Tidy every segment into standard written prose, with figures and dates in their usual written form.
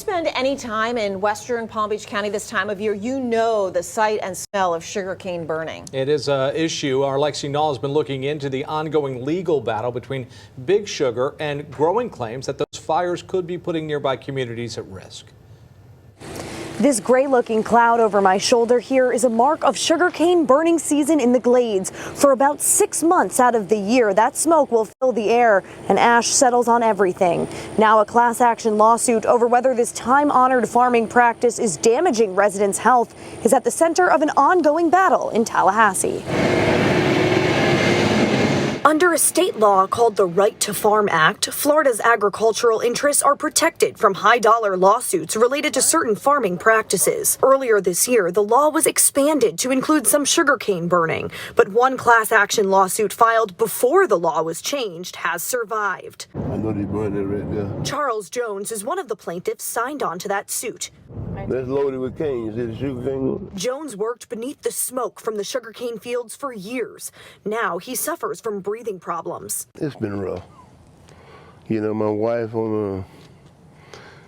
spend any time in western Palm Beach County this time of year, you know the sight and smell of sugarcane burning. It is an issue. Our Lexi Nall has been looking into the ongoing legal battle between Big Sugar and growing claims that those fires could be putting nearby communities at risk. This gray-looking cloud over my shoulder here is a mark of sugarcane burning season in the Glades. For about 6 months out of the year, that smoke will fill the air and ash settles on everything. Now a class action lawsuit over whether this time-honored farming practice is damaging residents' health is at the center of an ongoing battle in Tallahassee. Under a state law called the Right to Farm Act, Florida's agricultural interests are protected from high-dollar lawsuits related to certain farming practices. Earlier this year, the law was expanded to include some sugarcane burning, but one class action lawsuit filed before the law was changed has survived. I know they burned it right there. Charles Jones is one of the plaintiffs signed on to that suit. That's loaded with cane. You see the sugarcane? Jones worked beneath the smoke from the sugarcane fields for years. Now he suffers from breathing problems. It's been rough. You know, my wife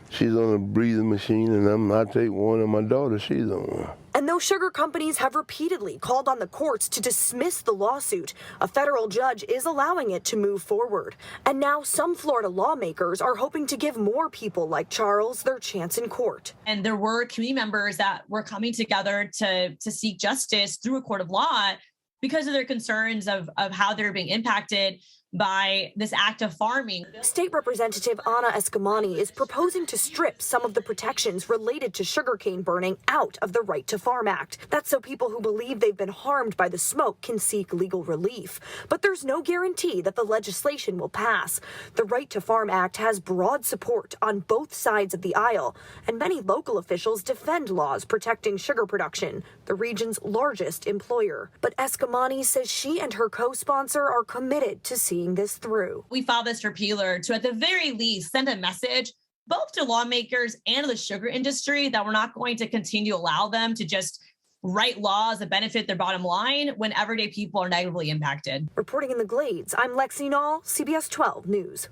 she's on a breathing machine, and I take one, and my daughter, she's on one. And though sugar companies have repeatedly called on the courts to dismiss the lawsuit, a federal judge is allowing it to move forward. And now some Florida lawmakers are hoping to give more people like Charles their chance in court. And there were community members that were coming together to seek justice through a court of law because of their concerns of how they're being impacted by this act of farming. State Representative Eskamani is proposing to strip some of the protections related to sugarcane burning out of the Right to Farm Act. That's so people who believe they've been harmed by the smoke can seek legal relief. But there's no guarantee that the legislation will pass. The Right to Farm Act has broad support on both sides of the aisle, and many local officials defend laws protecting sugar production, the region's largest employer. But Eskamani says she and her co-sponsor are committed to seeing this through. We filed this repealer to, at the very least, send a message both to lawmakers and the sugar industry that we're not going to continue to allow them to just write laws that benefit their bottom line when everyday people are negatively impacted. Reporting in the Glades, I'm Lexi Nall, CBS 12 News.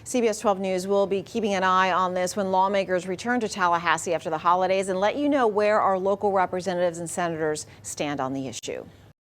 CBS 12 News will be keeping an eye on this when lawmakers return to Tallahassee after the holidays and let you know where our local representatives and senators stand on the issue.